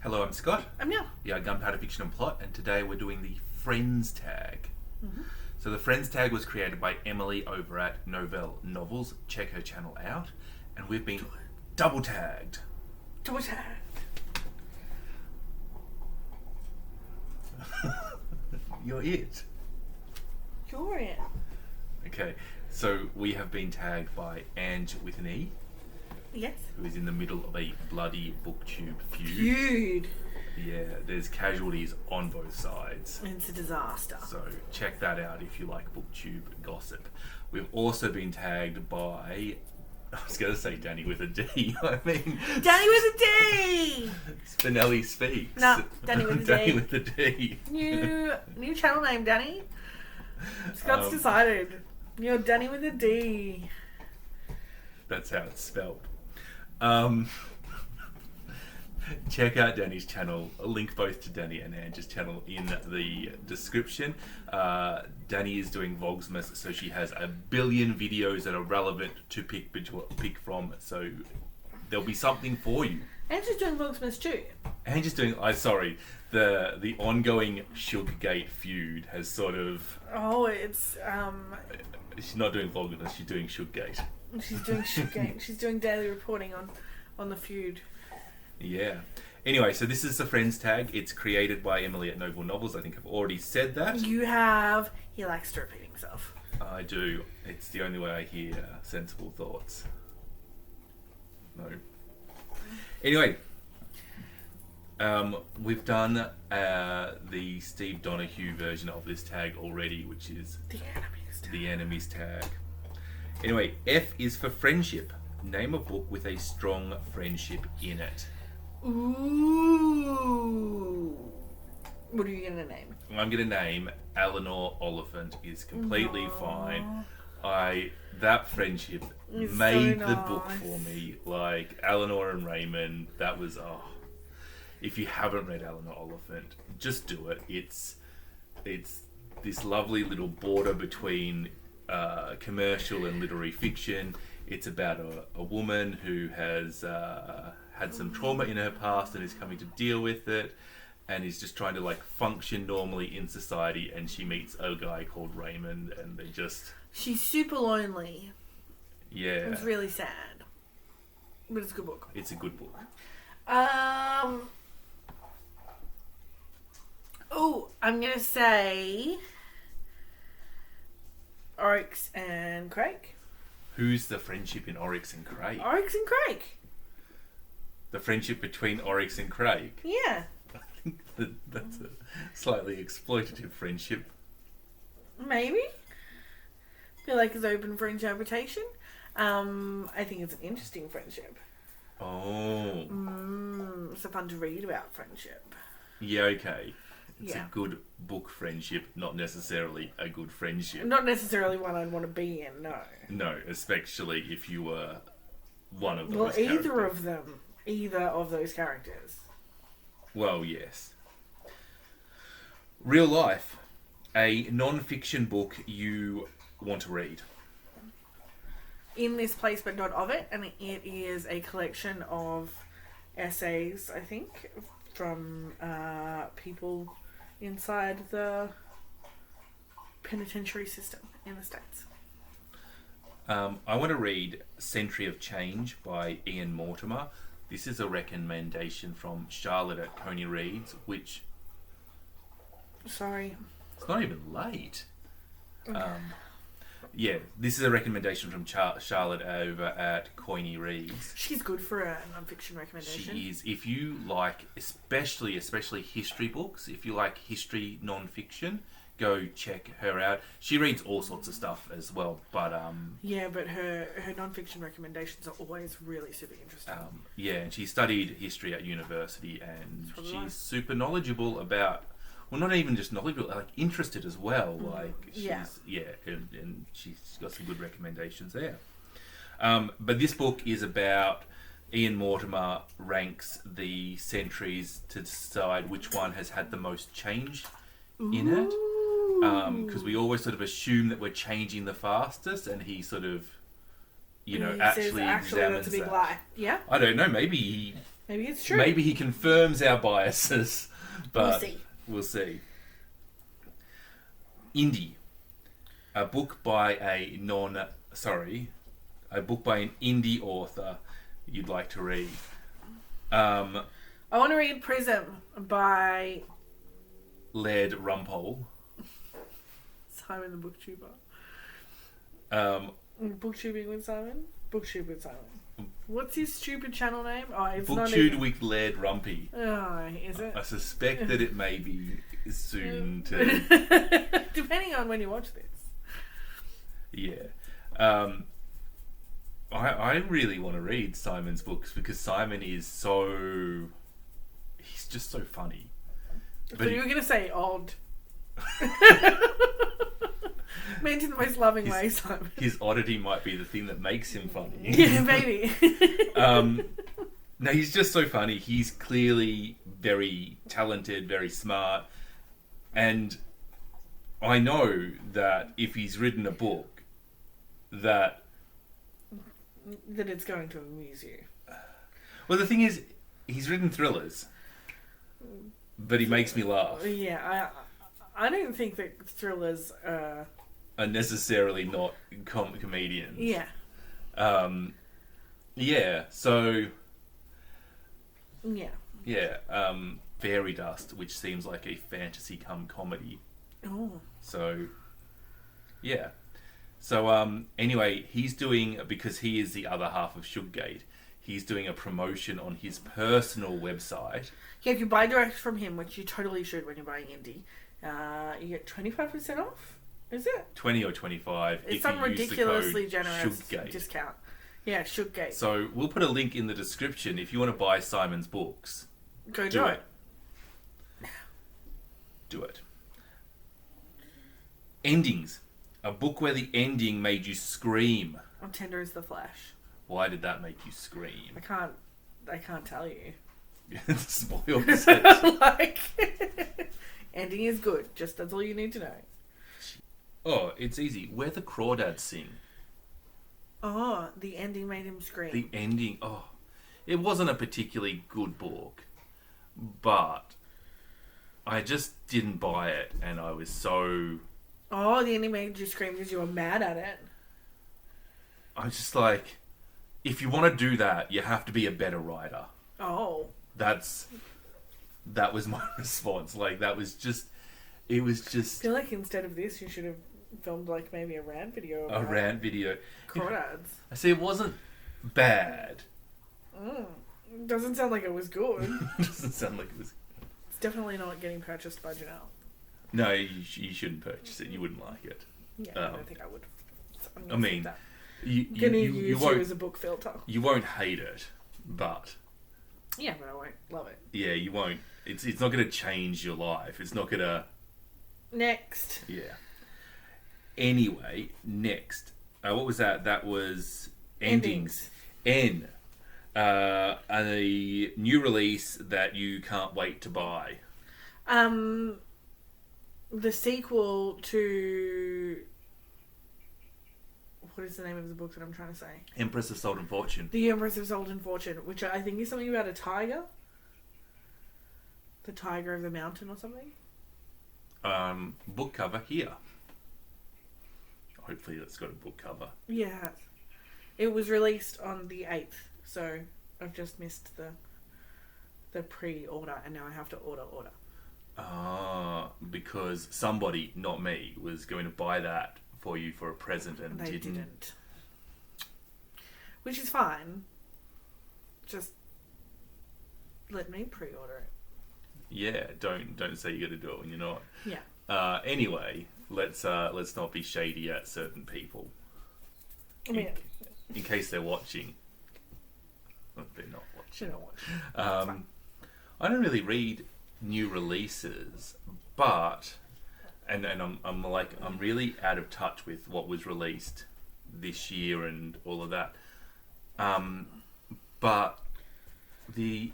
Hello, I'm Scott. I'm Nelle. We are Gunpowder, Fiction, and Plot, and today we're doing the Friends tag. So the Friends tag was created by Emily over at Novelle Novels. Check her channel out. And we've been double tagged. Double tag. You're it. You're it. Okay, so we have been tagged by Ange with an E, Yes. who is in the middle of a bloody BookTube feud. Feud. Yeah, there's casualties on both sides. It's a disaster. So check that out if you like BookTube gossip. We've also been tagged by, I was going to say Danny with a D. I mean, Danny with a D! Spinelli Speaks. No, Danny with a D. Danny with a D. New channel name, Danny. Scott's decided. You're Danny with a D. That's how it's spelled. Check out Danny's channel. I'll link both to Danny and Ange's channel in the description. Danny is doing Vlogmas, so she has a billion videos that are relevant to pick from. So there'll be something for you. Ange's doing Vlogmas too. Ange's doing. The ongoing SHUGGIE feud has sort of. Oh, it's She's not doing Vlogmas. She's doing SHUGGIE. she's doing SHUGGIE. She's doing daily reporting on the feud. Yeah. Anyway, so this is the Friends tag. It's created by Emily at Novelle Novels. I think I've already said that. You have. He likes to repeat himself. I do. It's the only way I hear sensible thoughts. No. Anyway, we've done the Steve Donahue version of this tag already, which is The enemies tag. tag. Anyway, F is for friendship. Name a book with a strong friendship in it. Ooh. What are you gonna name? I'm going to name Eleanor Oliphant is completely fine. That friendship It's made so the book nice. for me. Like Eleanor and Raymond, that was if you haven't read Eleanor Oliphant, just do it. It's this lovely little border between commercial and literary fiction. It's about a woman who has had some trauma in her past and is coming to deal with it, and is just trying to like function normally in society, and she meets a guy called Raymond, and they just... She's super lonely. Yeah. It's really sad. But it's a good book. It's a good book. Oh, I'm going to say Oryx and Craig. Who's the friendship in Oryx and Craig? Oryx and Craig. The friendship between Oryx and Craig? Yeah. I think that's a slightly exploitative friendship. Maybe. Feel like it's open for interpretation. I think it's an interesting friendship. Oh. It's a fun to read about friendship. Yeah, okay. It's Yeah. a good book friendship, not necessarily a good friendship. Not necessarily one I'd want to be in, no. No, especially if you were one of those Well, characters. either of those characters. Well, yes. Real life. A non-fiction book you want to read. In this place, but not of it, and it is a collection of essays, I think, from people inside the penitentiary system in the States. I want to read Century of Change by Ian Mortimer. This is a recommendation from Charlotte at Coney Reads, which... Sorry. It's not even late. Yeah, this is a recommendation from Charlotte over at Coiny Reads. She's good for a non-fiction recommendation. She is. If you like, especially history books, if you like history non-fiction, go check her out. She reads all sorts of stuff as well, but yeah, but her non-fiction recommendations are always really super interesting. yeah, and she studied history at university, and she's nice. super knowledgeable about... Well, not even just knowledgeable, like interested as well. Like she's and she's got some good recommendations there. But this book is about Ian Mortimer ranks the centuries to decide which one has had the most change in it. Because we always sort of assume that we're changing the fastest, and he sort of, He actually says, examines that's a big that. lie. Yeah. I don't know. Maybe Maybe it's true. Maybe he confirms our biases, but We'll see. We'll see. Indie. A book by a book by an indie author you'd like to read. I want to read Prism by Laird Rumpole. Simon the Booktuber. Booktubing with Simon? Booktube with Simon. What's his stupid channel name? Oh, it's not Booktube even... with Laird Rumpy. Oh, is it? I suspect that it may be soon to... Depending on when you watch this. Yeah. I really want to read Simon's books because Simon is so... He's just so funny. But you were going to say odd. Meant in the most loving way, Simon. His oddity might be the thing that makes him funny. Yeah, maybe. No, he's just so funny. He's clearly very talented, very smart. And I know that if he's written a book, that it's going to amuse you. Well, the thing is, he's written thrillers. But he makes me laugh. Yeah, I don't think that thrillers are necessarily not comedians. Yeah. Yeah, so... Yeah. Yeah, Fairy Dust, which seems like a fantasy come comedy. Oh. So, yeah. So, anyway, he's doing, because he is the other half of SHUGGIE, he's doing a promotion on his personal website. Yeah, if you buy direct from him, which you totally should when you're buying indie, you get 25% off? Is it? 20 or 25 it's if some you use ridiculously the code generous SHUGGIE. discount. Yeah, SHUGGIE. So, we'll put a link in the description if you want to buy Simon's books. Go do it. Do it. Endings. A book where the ending made you scream. How tender is the flesh? Why did that make you scream? I can't tell you. Spoilers. Like, ending is good. Just that's all you need to know. Oh, it's easy. Where the crawdads sing. Oh, the ending made him scream. The ending. Oh, it wasn't a particularly good book, but I just didn't buy it, and I was so. Oh, the ending made you scream because you were mad at it. I was just like, if you want to do that, you have to be a better writer. Oh. That was my response. Like, that was just... It was just... I feel like instead of this, you should have filmed, like, maybe a rant video. A rant video. Crawdads. I see, it wasn't bad. Doesn't sound like it was good. Doesn't sound like it was... It's definitely not getting purchased by Janelle. No, you shouldn't purchase it. You wouldn't like it. Yeah, I don't think I would. So I mean, that. you won't... as a book filter. You won't hate it, but... Yeah, but I won't love it. Yeah, you won't. It's not going to change your life. It's not going to... Next. Yeah. Anyway, next. What was that? That was Endings. N. A new release that you can't wait to buy. The sequel to... What is the name of the book that I'm trying to say? Empress of Salt and Fortune. The Empress of Salt and Fortune, which I think is something about a tiger. The Tiger of the Mountain or something. Book cover here. Hopefully that's got a book cover. Yeah. It was released on the 8th, so I've just missed the pre-order, and now I have to order. Because somebody, not me, was going to buy that for you for a present and they didn't. Which is fine. Just let me pre-order it. Yeah, don't say you're going to do it when you're not. Yeah. Anyway, let's not be shady at certain people. I mean, in case they're watching. They're not watching. They're not watching. I don't really read new releases, but and I'm really out of touch with what was released this year and all of that. But the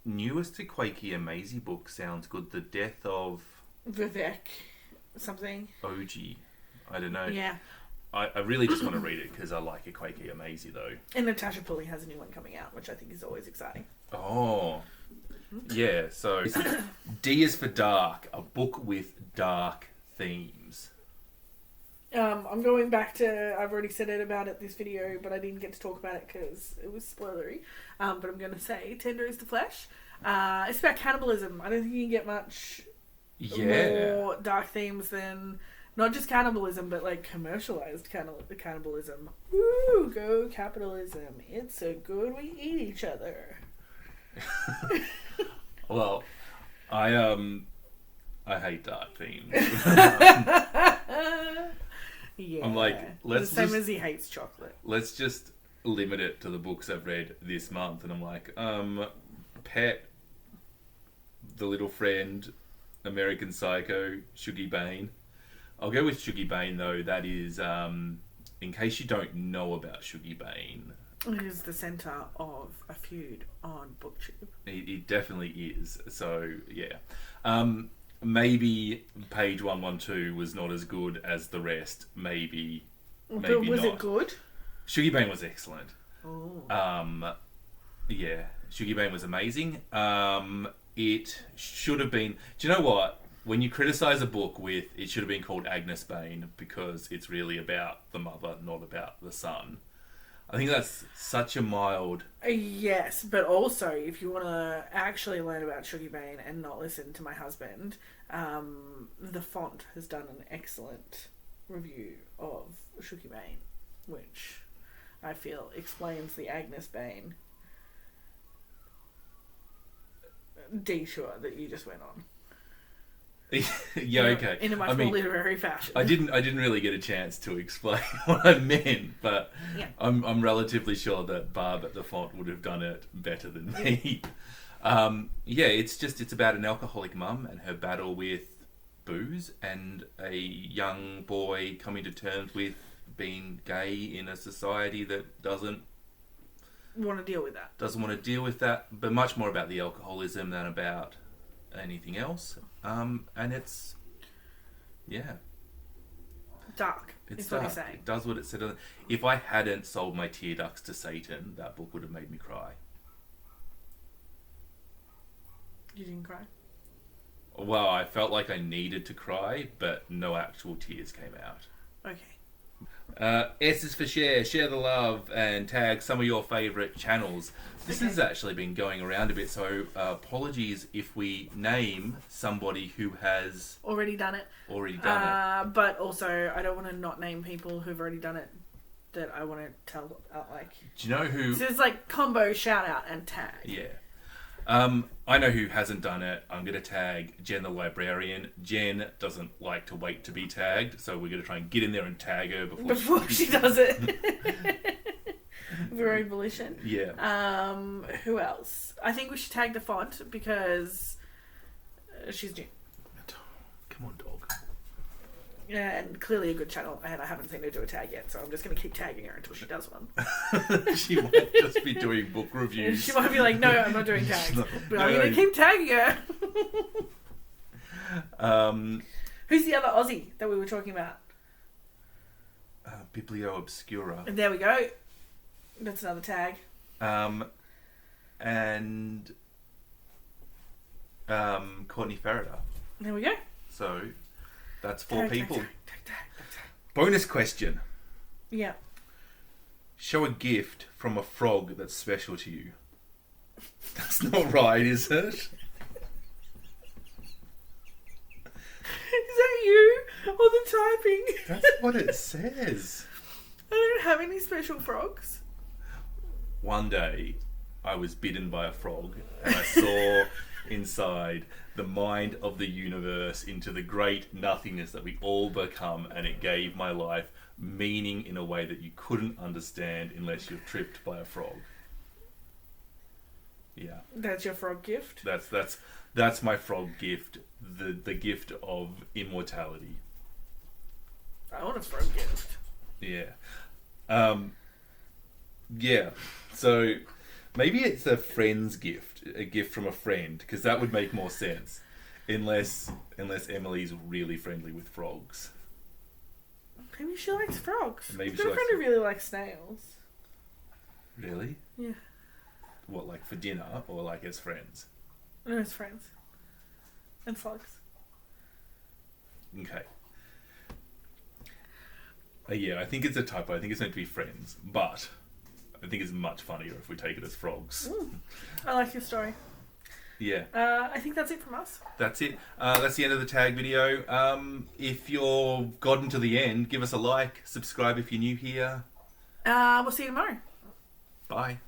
newest AKWAEKE EMEZI book sounds good. The Death of VIVEK something. Oji. I don't know. Yeah. I really just want to read it because I like AKWAEKE EMEZI though. And Natasha Pulley has a new one coming out, which I think is always exciting. Oh. Yeah, so D is for dark, a book with dark themes. I'm going back to, I've already said it about it this video, but I didn't get to talk about it because it was spoilery. But I'm going to say Tender is the Flesh. It's about cannibalism. I don't think you can get much more dark themes than not just cannibalism, but like commercialized cannibalism. Woo, go capitalism. It's so good we eat each other. Well, I hate dark themes. Yeah. I'm like, let's the same just, as he hates chocolate. let's just limit it to the books I've read this month. And I'm like, Pet, The Little Friend, American Psycho, SHUGGIE, BAIN. I'll go with SHUGGIE, BAIN though. That is, in case you don't know about SHUGGIE, BAIN. It is the centre of a feud on BookTube. It definitely is. So, yeah. Maybe page 112 was not as good as the rest. Maybe But was not. it good? SHUGGIE, BAIN was excellent. Oh. Yeah, SHUGGIE, BAIN was amazing. It should have been... Do you know what? When you criticise a book with, it should have been called Agnes BAIN because it's really about the mother, not about the son. I think that's such a mild... Yes, but also, if you want to actually learn about SHUGGIE, BAIN and not listen to my husband, The Font has done an excellent review of SHUGGIE, BAIN, which I feel explains the Agnes BAIN detour that you just went on. Yeah, okay. In a much more literary fashion. I didn't really get a chance to explain what I meant, but yeah. I'm relatively sure that Barb at the Font would have done it better than me. It's about an alcoholic mum and her battle with booze and a young boy coming to terms with being gay in a society that doesn't want to deal with that, but much more about the alcoholism than about anything else. And it's dark. It's what dark. he's saying. It does what it said. If I hadn't sold my tear ducts to Satan, that book would have made me cry. You didn't cry? Well, I felt like I needed to cry, but no actual tears came out. Okay. S is for share the love, and tag some of your favourite channels. This has actually been going around a bit, so apologies if we name somebody who has already done it. But also, I don't want to not name people who've already done it that I want to tell, Do you know who... So it's like combo, shout out, and tag. Yeah. I know who hasn't done it. I'm going to tag Jen the librarian. Jen doesn't like to wait to be tagged, so we're going to try and get in there and tag her before she does it. Of her own volition. Yeah. Who else? I think we should tag The Font because she's new. Come on, dog. And clearly a good channel, and I haven't seen her do a tag yet, so I'm just going to keep tagging her until she does one. She might just be doing book reviews. She might be like, no, I'm not doing tags. But I'm going to keep tagging her. Who's the other Aussie that we were talking about? Biblio Obscura. And there we go. That's another tag. And Courtney Farrader. There we go. So... That's four people. Tag. Bonus question. Yeah. Show a gift from a frog that's special to you. That's not right, is it? Is that you? Or the typing? That's what it says. I don't have any special frogs. One day, I was bitten by a frog and I saw inside the mind of the universe into the great nothingness that we all become, and it gave my life meaning in a way that you couldn't understand unless you're tripped by a frog. Yeah. That's your frog gift? That's my frog gift. The gift of immortality. I want a frog gift. Yeah. Yeah. So maybe it's a friend's gift, a gift from a friend, because that would make more sense. Unless Emily's really friendly with frogs. Maybe she likes frogs. Maybe I've got a friend who really likes snails. Really? Yeah. what, like for dinner or like as friends? No, as friends. And slugs. Okay. Yeah, I think it's a typo. I think it's meant to be friends, but I think it's much funnier if we take it as frogs. I like your story. Yeah. I think that's it from us. That's it. That's the end of the tag video. If you're gotten to the end, give us a like, subscribe if you're new here. We'll see you tomorrow. Bye.